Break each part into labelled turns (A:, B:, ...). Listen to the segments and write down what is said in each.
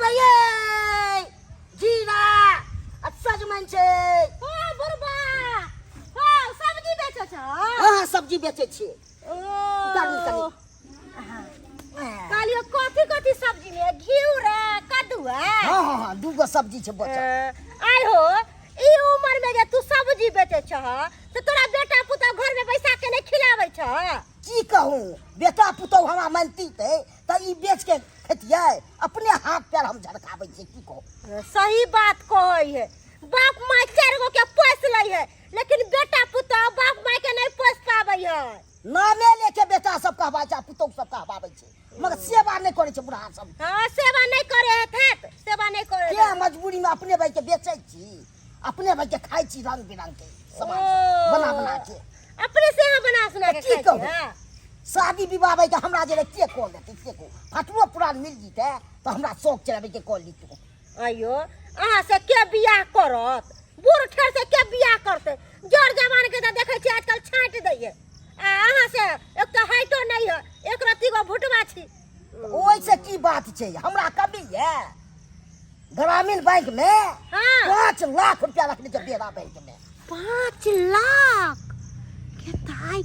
A: भैया जीरा सजमन छे
B: बुरबा हां सब्जी बेचै छ
A: हां सब्जी बेचै छी
B: ओ
A: कनी
B: कालियो कथी सब्जी में घिउरा कद्दुआ
A: हां दूगो सब्जी छे बचल
B: आइ हो ई उम्र में जे तू सब्जी बेचै छ तो तोरा बेटा पुता घर में पैसा के नहीं खिलाबै छ
A: की कहूं बेटा पुतौ हमरा मानती थे त ई बेच के खेतियै अपने हाथ पैर हम झड़काबै छी की कहूं
B: सही बात कहै है बाप माय चार गो के पोस लै है लेकिन बेटा पुता बाप माय के नहीं पोस पाबै है
A: नामे लेके बेटा सब कहबा छै पुतौ सब कहबाबै छै मगर सेवा नहीं करे छै बुढ़ा सब
B: हां सेवा नहीं करे है थे सेवा नहीं करे
A: के मजबूरी में अपने भाई के बेचै छी अपने भाई के खाइ छी रंग बिरंग के सामान बना के
B: अपने से यहाँ बना सुना के खाइ छी
A: शादी विवाह भाई के हमरा जे के कॉल देते से को फटुआ पुरान मिल जीते तो हमरा शौक चलाबे के कॉल लीतू
B: अयो अहाँ से के बियाह करत बूढ़ ठेर से के बियाह करते जड़ जवान के त देखै छी आजकल छांट दैये आ अहाँ से एक तो हाइटो नहीं है एक रत्ती गो भुटवा छी
A: ओइ से की बात छै हमरा कभी है ग्रामीण बैंक में
B: हाँ
A: 5 लाख रुपया रखने के बेरा बैंक में
B: 5 लाख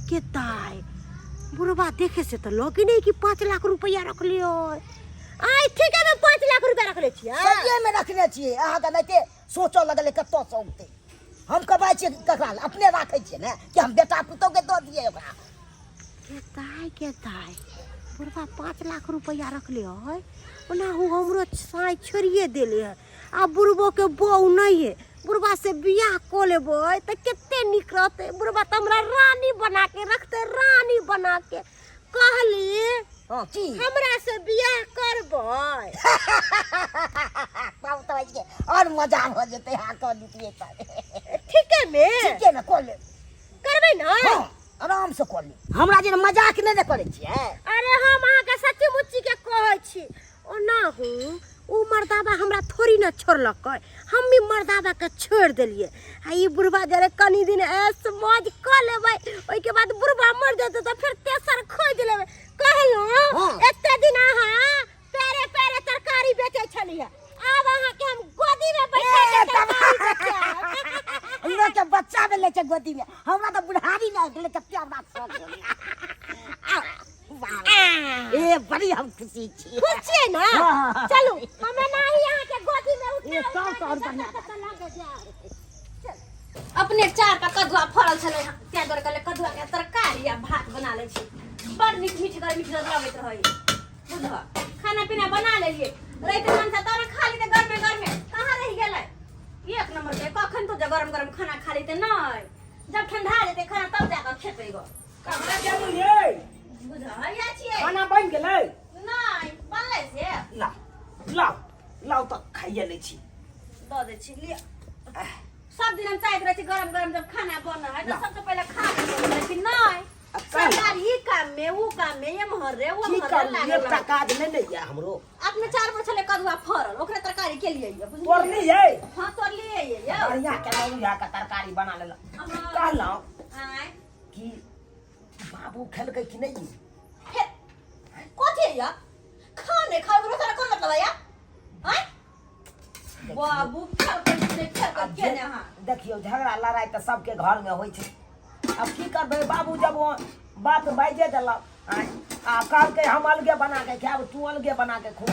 B: के ताई बुढ़वा देखे से तो लगे नहीं कि 5 लाख रुपया रख लियो आई ठीक है मैं 5 लाख रुपया रख ले छी
A: सजे में रखने छी अहाँ के नहीं सोचो लगले कतो सौते हम कहबै छी ककरा अपने राखै छी ने कि हम बेटा पुतो के दो दिए ओकरा
B: के ताई बुढ़वा 5 लाख रुपया रख लियो है ओना हमरो साई छोड़िए देले है आ बुढ़बो के बहू नहीं है बुढ़वा से बियाह को लेबै त केते निक रहते बुढ़वा त हमरा रानी बना के रखते रानी बना के कहली
A: हां की
B: हमरा से बियाह करबै
A: बाबू तो के और मजा हो जते हां कर दीतिए
B: ठीक है में
A: ठीक है ना कर ले
B: करबै ना
A: हां आराम से कर ले हमरा जे मजाक नहीं करे छिए
B: अरे हम अहाँ के सच्ची मुच्ची के कहै छी ओना हूं उ मर्दाबा हमरा थोड़ी न छोड़लक हम भी मर्दाबा के छोड़ देलिए आ ई बुढ़वा जरे कनी दिन ऐस मौज क लेबै ओइ के बाद बुढ़वा मर जेतै त फिर तेसर खोज लेबै कहियो एते दिन अहाँ पेरे पेरे तरकारी बेचै छलिए अब अहाँ के हम गोदी में बैठा के तरकारी बेचै
A: हमरा के बच्चा में ले के गोदी में हमरा तो बुढ़ारी ना गेले के प्यार शौक ए बड़ी हम खुशी छी
B: खुशी है ना चलो हमरा नाही यहाँ के गोदी में
A: ये सब और बढ़िया
B: अपने चार का कदुआ फरल छले त्या दर कले कदुआ के तरकारी या भात बना ले छी बड़ मीठ मीठ लगैत रहै बुझा खाना पीना बना लेलिए रैत मन से तोरा खा ली घर में कहां रह गेलै एक नंबर के कखन तो गरम गरम खाना खा ली त नहीं जब ठंडा जेते खाना तब जाकर खेतै गो
A: कहां गेलु ये
B: बुझा या छियै
A: खाना बन गेलै
B: नहीं बनले से
A: लाओ तो खाइए ले छी
B: दो दे छी लिया सब दिन हम चाहते रहते गरम गरम जब खाना बन है तो सबसे पहले खा लेते लेकिन नहीं सरकार ही काम में वो काम में ये महरे वो महरे
A: लागे काज नहीं नहीं हमरो
B: अपने चार पर छले कदुआ फरल ओकरे तरकारी के लिए
A: तोर नहीं है
B: हां तोर लिए ये
A: बढ़िया के यहाँ का तरकारी बना लेला कहलौ
B: हां
A: कि बाबू खेलकै कि नहीं
B: कथि या खाने खाए रो सारा कोन मतलब या हैं बाबू खेल ने हां
A: देखियो झगड़ा लड़ाई तो सबके घर में होय छै अब की करबे बाबू जब बात बाइजे देलक आ कहल के हम अलगे बना के खाब तू अलगे बना के खो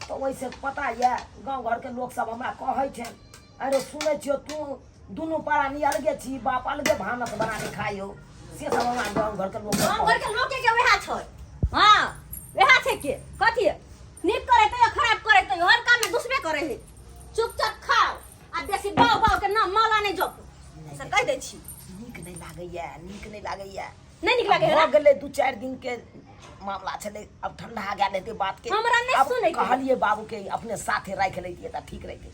A: तो वैसे पता ये गांव घर के लोग सब हमरा कहै छै अरे सुनै छियो तू दुनू प्राणी अलगे छी बाप अलगे भानस बना के खाइयो से सब हमरा गांव घर के
B: लोग के वेहा छै हां वेहा छै के कथि नीक करे त खराब करे त हर काम में दूसरे करे है चुपचाप खाओ आ बेसी बाव बाव के नाम माला नहीं जप से कह दै छी
A: नीक नहीं लागैया
B: नहीं निक लागे
A: हो गेले 2-4 दिन के मामला छले अब ठंडा गेल हेते बात के
B: हमरा नहीं सुनै
A: कहलिए बाबू के अपने साथे राख लेतिए त ठीक रहते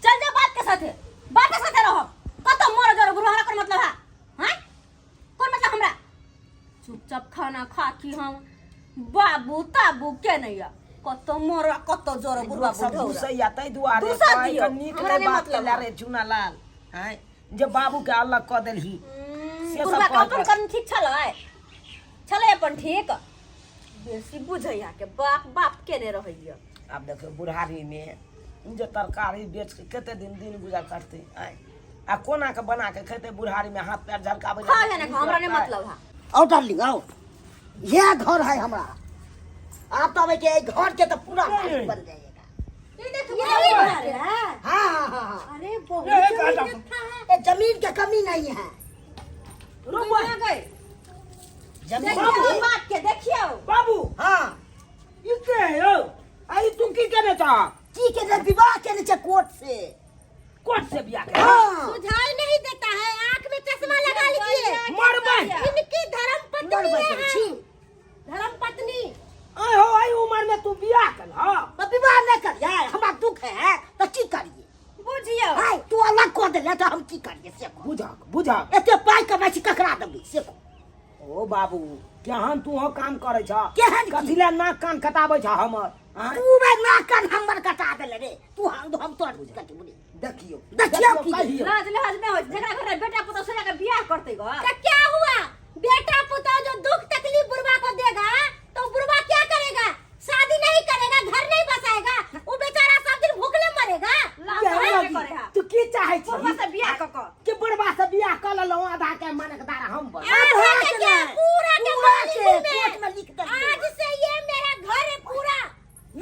B: चल जा बात के साथे रहो कत मोर जर गुरहरा कर मतलब है हैं कौन मतलब हमरा चुपचाप खाना खा की हम बाबू ताबू के नहीं या कत मोर कत जर गुरवा
A: सब सैया तै दुआरे कह नीक रे बात के रे चुना लाल हैं जे बाबू के अलग क देलही से सब
B: अपन कन ठीक छले अपन ठीक बेसी बुझैया के बाप के ने रहैया
A: अब देखियो बुढ़ारी में जो तरकारी बेच के कते दिन गुजर करते आय आ कोना के बना के खेते बुढ़ारी में हाथ पैर झलकावे
B: हाँ है ना हमरा नहीं मतलब है।
C: आओ डार्लिंग आओ, यह घर है हमारा। आप तो अबे के घर के तो पूरा घर बन जाएगा।
B: ये देखो ये घर है।
C: हाँ हाँ हाँ हाँ,
B: अरे बहुत
A: ये
B: जमीन
A: गाढ़ा।
B: अच्छा है।
C: ये जमीन की कमी नहीं है।
B: रुक गए
C: जमीन
B: देखियो
C: की-
B: बात के देखियो
A: बाबू
C: हाँ
A: ई के हो आई तुम की करे ता
C: की के ने विवाह के नीचे कोर्ट से।
A: कोर्ट से बियाह के
C: हाँ
B: सुझाई नहीं देता है, आंख में चश्मा लगा लीजिए।
A: मरबै
B: इनकी धर्म पत्नी
C: मरबै
B: है।
C: तो छी।
B: धर्म पत्नी
A: आय हो आई उम्र में तू बियाह कर हां
C: अब विवाह नहीं कर यार, हमारा दुख है तो की करिए।
B: बुझियो
C: हाय तू अलग कर दे तो हम की करिए से को।
A: बुझा
C: एते पाई कमाई छी ककरा देबी से को।
A: ओ बाबू केहन तू हो काम करे छ
C: केहन की?
A: कथिला नाक कान कटाबै छ हमर आय
C: तू बे नाकन हमर कटा देले रे, तू हम तो कटी बुनी।
A: देखियो
C: देखियो की
A: कहियो
B: लाज लिहाज नहीं हो, झगड़ा घर में बेटा पुतौ से जाकर बियाह करते गो। क्या हुआ? बेटा पुतौ जो दुख तकलीफ बुढ़वा को देगा तो बुढ़वा क्या करेगा? शादी नहीं करेगा, घर नहीं बसाएगा, वो बेचारा सब दिन भूखले मरेगा।
A: तू की चाहे छी
B: बुढ़वा से बियाह क
A: कि बुढ़वा से बियाह कर लो आधा के माने के दारा हम बन
B: आधा के क्या? पूरा के मालिक में।
C: कोर्ट में लिख दे।
B: आज से ये मेरा घर है पूरा।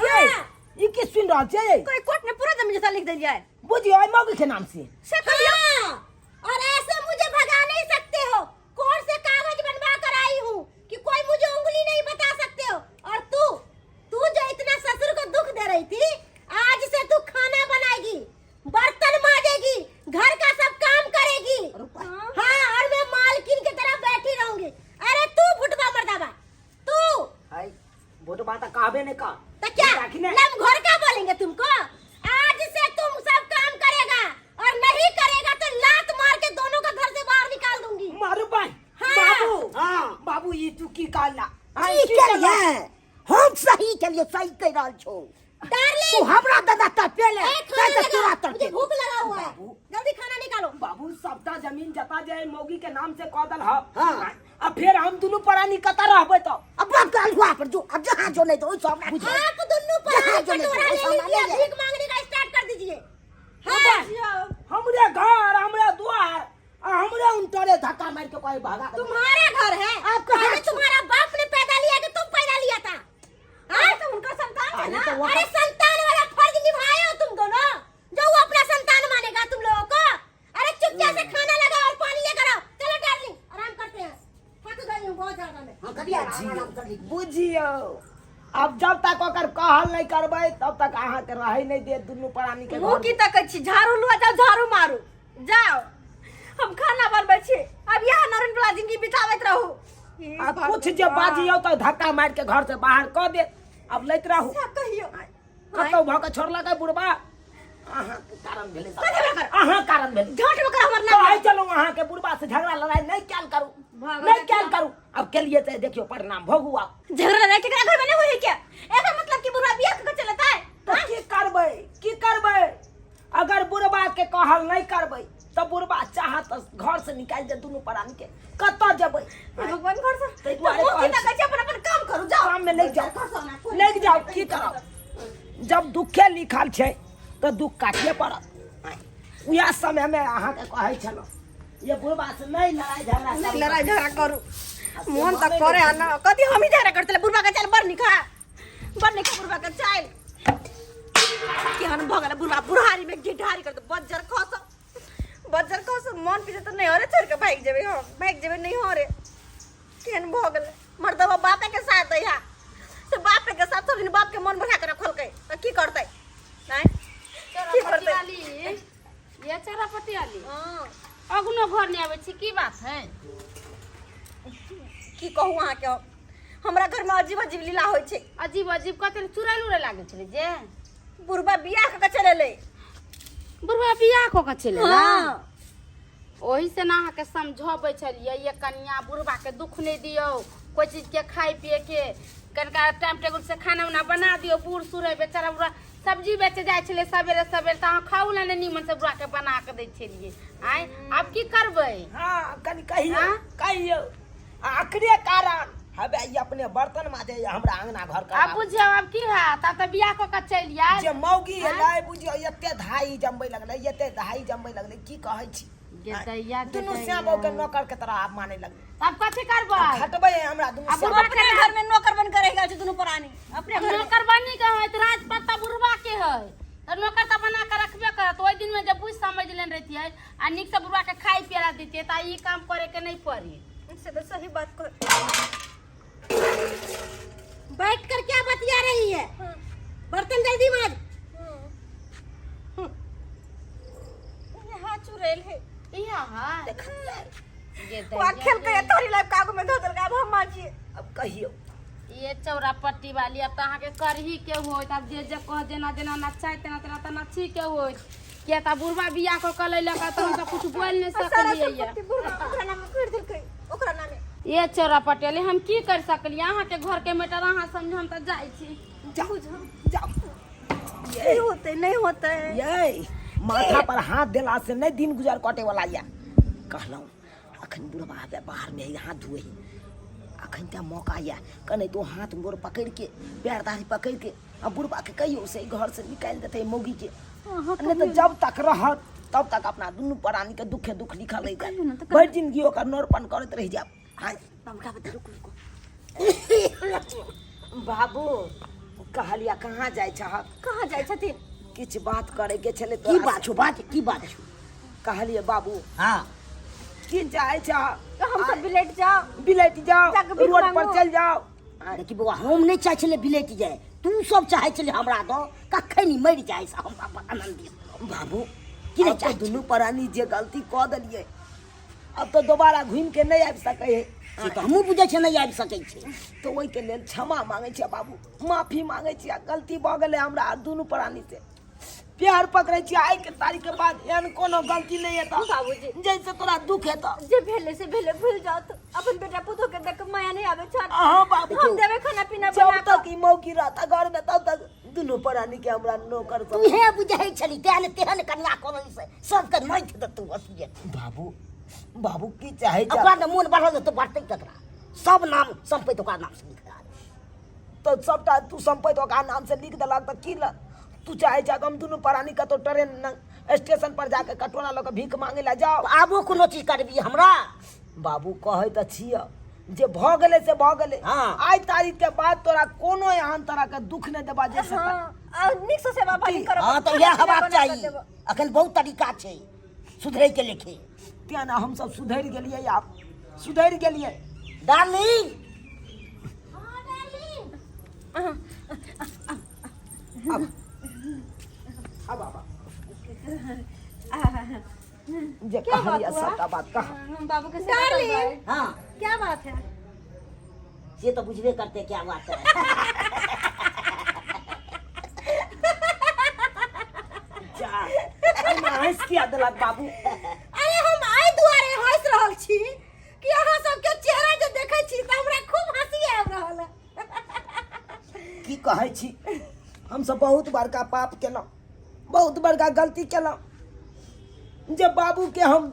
A: नहीं
B: हाँ।
A: ई की सुन रहल छै
B: कोई कोर्ट ने पूरा जमीन जैसा लिख दिया है।
A: बुझियो आई मौगी के नाम से
B: हाँ। और ऐसे मुझे भगा नहीं सकते हो। कोर्ट से कागज बनवा कर आई हूँ कि कोई मुझे उंगली नहीं बता सकते हो। और तू जो इतना ससुर को दुख दे रही थी, आज से तू खाना बनाएगी, बर्तन मांजेगी, घर का सब काम करेगी। हाँ, और मैं मालकिन की तरह बैठी रहूंगी। अरे तू फुटबा मर्दाबा, तू
A: आई बुढ़वा त कहबे नहीं का
B: तो क्या लम घर का बोलेंगे तुमको? आज से तुम सब काम करेगा और नहीं करेगा तो लात मार के दोनों का घर से बाहर निकाल दूंगी।
A: मारू भाई
B: हाँ।
A: बाबू
C: हाँ
A: बाबू ई तू की कहला
C: की करिए, हम सही के लिए सही कह रहल छो।
B: डार्लिंग,
C: तू हमरा दादा त पहले
B: खाना
C: कैसे चुरा
B: लगा,
C: तर
B: मुझे
C: के।
B: भूख लगा हुआ है।
A: बाबू।
B: जल्दी खाना निकालो।
A: बाबू सबटा जमीन जता जाए मौगी के नाम से कह दल ह
C: हाँ।
A: अब फिर हम दुनू परानी कता रहबै तो
C: अब बाप का अलहुआ पर जो, अब जहाँ जो नहीं तो उस हमरा
A: बुझ-
B: आप दोनों पर
C: जहाँ जो नहीं
B: कटोरा
C: तो
B: ले
C: सामान
B: लीजिए,
C: ले ले।
B: भीख मांगने का स्टार्ट कर दीजिए।
A: हाँ। हमरे घर हमरे द्वार आ हमरे उनटरे धक्का मार के कोई भागा के
B: तुम्हारा घर है।
C: आपका
B: अरे
C: है।
B: तुम्हारा बाप ने पैदा लिया कि तुम पैदा लिया था? हाँ, तो उनका संतान है
C: अरे
B: ना।
C: तो वो-
B: अरे संतान वाला फर्ज निभाए हो तुम दोनों, जो वो अपना संतान मानेगा तुम लोगों को। अरे चुपचाप से खाना लगाओ और पानी लेकर आओ। चलो डार्लिंग, आराम करते हैं। थक गई हूँ बहुत ज्यादा मैं।
C: हाँ करिए आराम कर ली।
A: बुझियो अब जब तक ओकर कहल नहीं करबै तब तक अहाँ के रहे नहीं दे दुनू प्राणी के
B: मुंह
A: घर
B: की तक छी, झाड़ू लुआ जाओ, झाड़ू मारू जाओ। हम खाना बनबै छी, अब यहाँ नरन वाला जिंदगी बितावत रहू।
A: आ कुछ जे बाजियो तो धक्का मार के घर से बाहर क दे अब लैत रहू
B: सब कहियो
A: कतौ भ के छोड़ला के बुढ़बा अहाँ के कारण भेले
B: कथी भेल कर?
A: अहाँ कारण भेले
B: झोंट में कर हमर
A: तो
B: नाम।
A: आई चलो अहाँ के बुढ़बा से झगड़ा लड़ाई नहीं कैल करू
B: भगवान
A: नहीं कैल करू अब के लिए तो देखियो परिणाम भोगू आप
B: झगड़ा लड़ाई केकरा घर में नहीं होई क्या? एकर मतलब कि बुढ़वा बियाह के चलता है।
A: तो की करबै अगर बुढ़बा के कहल नहीं करबै तो बुढ़बा चाहत घर से निकाल दे दुनू प्राणी के कत जेबै
B: भगवान घर से
A: ताहि
B: तो
A: दुआरे
B: मुंह की
A: कहै
B: तक अपन अपन काम करू जाओ।
A: काम में लग जाओ की करब जब दुखे लिखल छै तो दुख काटिए पड़त उएह समय में अहाँ के कहै छलौ ये बुढ़बा से नहीं लड़ाई झगड़ा
B: करू मन तक करे है ना, कथी हम ही झगड़ा करते बुढ़वा का चाल बड़ निखा बुढ़वा का चाल कि हम भगला बुढ़वा बुढ़ारी में ढिढारी कर दो बज्जर खस मन पीछे तो नहीं हो रे, छोड़ के भाग जेबे नहीं हो रे। केहन भगल मर्दवा बापे के साथ है यहाँ तो बापे के साथ सब दिन बाप के मन बढ़ा कर रखल के तो की करते नहीं की करते।
D: ये चरापटी वाली
B: हां
D: अगनो घर नहीं आवे छी की बात है?
B: की कहूँ अहाँ के हमरा घर में अजीब अजीब लीला होइ छै।
D: अजीब अजीब कते चुराइल उड़े लागे छले जे
B: बुढ़बा बियाह के चले ले।
D: बुढ़वा बियाह को के चले ना
B: हाँ।
D: ओही से ना के समझाबै छलिए ये कन्या बुढ़वा के दुख नहीं दियो, कोई चीज के खाए पिए के कनका टाइम टेबल से खाना उना बना दियो। बूढ़ सूढ़ बेचारा बुढ़ा सब्जी बेचे जाए छले सवेरे सवेरे त खाऊ ना नीमन से बुढ़ा के बना के दै छलिए। आय अब की करबै?
A: हाँ कनी कहियो
D: हाँ?
A: कहियो आखिरी कारण हबे ये अपने बर्तन माजे हमरा अंगना घर का
D: अब बुझियो अब की है ता त बियाह क के चल आयल
A: जे मौगी है लाई बुझियो एते धाई जमबै लगले एते धाई जमबै लगले की कहै छी
D: गे दैया
A: दुनू श्याम के नौकर के तरह आप माने लगले
D: अब कथी करबै
A: खटबै हमरा दुनू
D: अब
A: श्याम
D: बुढ़वा
C: अपने घर में नौकर बन कर रह गया दुनू प्राणी अपने घर में
D: नौकर बनी के है त राजपत्ता बुढ़वा के है त नौकर त बना के रखबे करत ओइ दिन में जब बुझ समझ लेन रहती है आ निक से बुढ़वा के खाई पिया देते त ई काम करे के नहीं पड़ी
B: से तो सही बात कर बैठ कर क्या बतिया रही है बर्तन जल्दी माज
C: हाथ चुड़ैल है
D: इहा है गे
C: वो खेल के तोरी लाइफ कागो में धो दल अब हम माजिए
A: अब कहियो
D: ये चौरा पट्टी वाली अब त के करही के होय तब जे जे कह देना देना नचाई तेना तेना त नची के होय के त बुढ़वा बियाह क कले लगा त हम त कुछ बोल नहीं सकलिए ये
C: ओकरा नाम कर दिल कई ओकरा नाम
D: ये चौरा पटेली हम की कर सकली अहाँ के घर के मैटर अहाँ समझ हम त जाई छी
A: जाओ जाओ
C: नहीं होते नहीं होते
A: ये माथा पर हाथ देला से नहीं दिन गुजर कटे वाला या कहलौं अखन बुढ़वा आबे बाहर में हाथ धोए अखन त्या मौका या कने तो हाथ मोर पकड़ के पैर दाढ़ी पकड़ के अब बुढ़वा के कहियो से घर से निकाल देते मौगी के नहीं तो जब तक रहत तब तक अपना दुनू प्राणी के दुखे दुख लिखल रह जाए भर जिंदगी ओकर नोरपन करत रह जाब हाय
C: बमका बता रुक रुक
A: बाबू कहलिया कहाँ जाय छह
C: कहां जाय छथिन
A: किछ बात करे के छले
C: की बात छौ बात की बात छौ
A: कहलिए बाबू
C: हां
A: की जाय छह
C: तो हम सब बिलेट जाओ
A: बिलेट जाओ
C: जाके भीख
A: रोड पर
C: मांगो।
A: चल जाओ
C: देखी बउआ हम नहीं चाहे छले बिलेट जाए तू सब चाहे छले हमरा दो कखै नहीं मर जाए से हम अपन आनंद दियो
A: बाबू
C: की
A: अब
C: नहीं
A: तो
C: चाहे
A: दुनू प्राणी जे गलती क देलिए अब तो दोबारा घूम के नहीं आबि सकै है
C: से तो हमहू बुझे छे नहीं आबि सकै छे
A: तो ओहि के लेल क्षमा मांगे छियै बाबू माफी मांगे छियै गलती भ गेलै हमरा दुनू प्राणी से प्यार पकड़े छियै आइ के तारीख के बाद एहन कोनो गलती नहीं हेता
C: बाबूजी
A: जैसे तोरा दुख हेता
C: जे भेले से भेले भूल जाओ तो अपन बेटा पुतो के देख माया नहीं आवे छा
A: हाँ बाबू
C: हम देवे खाना पीना
A: जब
C: बना
A: तक ई मौकी रहता घर में तब तक दुनू प्राणी के हमरा नौकर
C: तू हे बुझे छली तेहन तेहन कन्या कोन से सब के नहीं थे तू हसिए
A: बाबू बाबू की चाहे जा
C: ओकरा मन बढ़ल तो बढ़ते ककरा सब नाम संपत्ति ओकरा नाम से लिख
A: तो सबटा तू संपत्ति ओकरा नाम से लिख देलक तो की ल तू चाहे जा हम दुनू प्राणी का तो ट्रेन स्टेशन पर जाके कटोरा लऽ के भीख मांगे ला जाओ
C: आबो कोनो चीज करबी हमरा
A: बाबू कहै त छिय जे भ गेलै से भ गेलै
C: हाँ।
A: आइ तारीख के बाद तोरा कोनो एहन तरह के दुख नहीं देबा जैसे
C: निक से सेवा पानी
A: की?
C: करब हां तो यह हवा चाहिए अखन बहुत तरीका छै सुधरै के लेखे
A: तें ना हम सब सुधरि गेलियै आप सुधरि गेलियै
C: डार्लिंग
A: अब जे कहलिया सबटा बात कहा
C: बाबू के
B: डार्लिंग
C: हां
B: क्या बात है
C: ये तो बुझबे करते क्या बात है
A: जा एहिमे हंस किया देलक बाबू
B: अरे हम आइ दुआरे हंस रहल छी कि अहाँ सबके चेहरा जे देखै छी त हमरा खूब हंसी आबि रहल है
A: की कहै छी हम सब बहुत बड़का पाप केलहुँ बहुत बड़का गलती केलहुँ जे बाबू के हम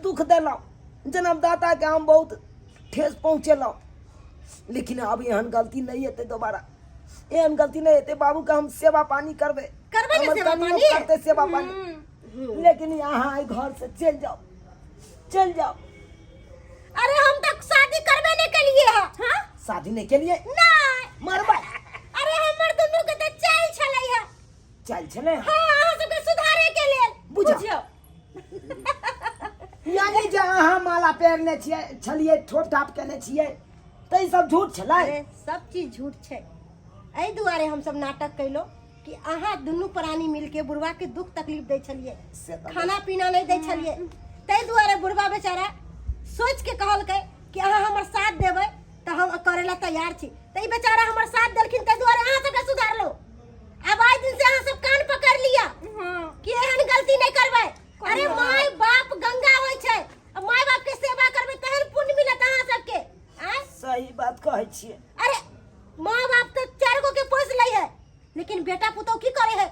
A: दुख देलहुँ जन्मदाता के हम बहुत ठेस पहुँचेलहुँ लेकिन अब एहन गलती नहीं हेतै दोबारा एहन गलती नहीं हेतै बाबू के हम सेवा पानी करबै
B: करबै ने
A: हमर
B: सेवा
A: कनियो
B: पानी?
A: करतै सेवा पानी लेकिन यहाँ आई घर से चल जाओ
B: अरे हम तक शादी करबे नहीं केलिए है हां
A: शादी नहीं केलिए
B: नहीं
A: मरबै
B: अरे हमर दुनू के त चाल छलै है
A: चल छले
B: हां अहाँ सबके सुधारे के लेल
A: बुझियौ यानी जे अहाँ माला पहिरने छियै छलियै ठोप ठाप केने छियै तऽ ई सब झूठ छलै
B: अरे सब चीज झूठ छै एहि दुआरे हम सब नाटक कैलो कि अहाँ दुनू प्राणी मिलके बुढ़वा के दुख तकलीफ दै छलिए
A: से तऽ
B: खाना पीना नहीं दै छलिए ताहि दुआरे बुढ़वा बेचारा सोच के कहलकै कि अहाँ हमर साथ देबै तऽ हम करे ला तैयार छी तऽ ई बेचारा हमर साथ देलखिन ताहि दुआरे अहाँ सबके सुधारलो अब आइ दिन से अहाँ सब कान पकड़ लिया कि एहन गलती नहीं करबै अरे माय बाप गंगा होय छै अब माय बाप के सेवा करबै तहन पुण्य मिलत अहाँ सबके आय
A: सही बात कहै छियै
B: अरे माँ बाप तो 4 गो के पोस लै है लेकिन बेटा पुतौ की करे है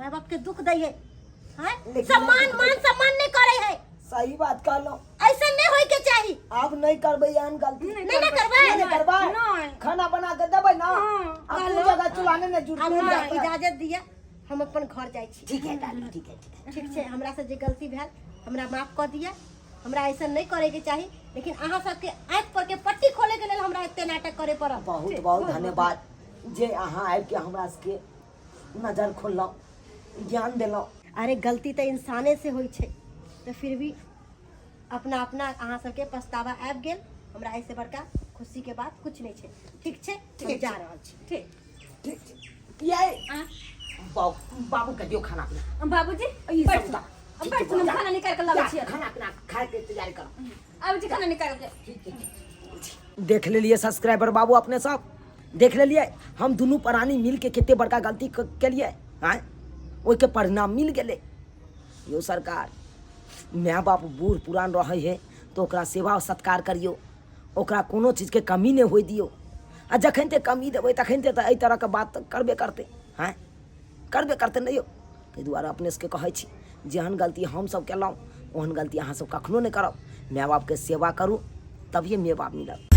B: माँ बाप के दुख दै है हैं?
A: लेकिन-
B: सम्मान मान सम्मान नहीं करे है
A: सही बात कहलो।
B: ऐसा नहीं होय के चाहिए।
A: अब नहीं करबे एहन गलती।
B: नहीं ना करबै।
A: नहीं करबै।
D: नहीं।
A: खाना बना के देबै ना।
D: हाँ,
A: अब तू जगह चुलाने ने जुट
B: हमरा
A: जाए।
B: इजाजत दिया, हम अपन घर जाइ छी।
C: ठीक है डार्लिंग, ठीक है।
B: ठीक छै, हमरा से जे गलती भेल हमरा माफ कऽ दिया। हमरा ऐसा नहीं करे के चाहिए, लेकिन अहाँ सबके आँख पर के पट्टी खोले के लेल हमरा एते नाटक करे पड़ल।
A: बहुत बहुत धन्यवाद जे अहाँ आबि के हमरा सबके नजर खोललौ, ज्ञान देलौ।
B: अरे गलती तो इंसाने से होई छै, तो फिर भी अपना अपना अहाँ सबके पछतावा आबि गेल। हमरा ऐसे बड़का खुशी के बात कुछ नहीं छै। ठीक छै, हम जा रहल छी।
D: ठीक।
A: ठीक छै। ये बाबू के दियो खाना पीना।
D: बाबूजी
A: ई
D: बैठ
A: सब
D: जाओ।
A: ठीक
D: बैठ
A: छै,
D: जाओ,
A: जा।
D: खाना निकाल के लाबै छियै।
A: खाना पीना खाए के तैयारी करो।
D: बाबूजी खाना निकाल के।
A: देख लेलिए सब्सक्राइबर बाबू अपने सब देख लेलिए, हम दोनों प्राणी मिल के कितने बड़का गलती के लिए हैं, ओहि के परिणाम मिल गए। यो सरकार, माय बाप बूढ़ पुरान रहे है तो ओकरा सेवा सत्कार करियो, ओकरा कोनो चीज के कमी नहीं होय दियो। आ जखन ते कमी देबै तखन ते एहि तरह के बात करबे करते हैं, करबे करते नहीं हो। ताहि दुआरे अपने सबके कहै छी, जेहन गलती हम सब केलहुँ ओहन गलती अहाँ सब कखनो नहीं करब। माय बाप के सेवा करू, तभिए माय बाप मिलत।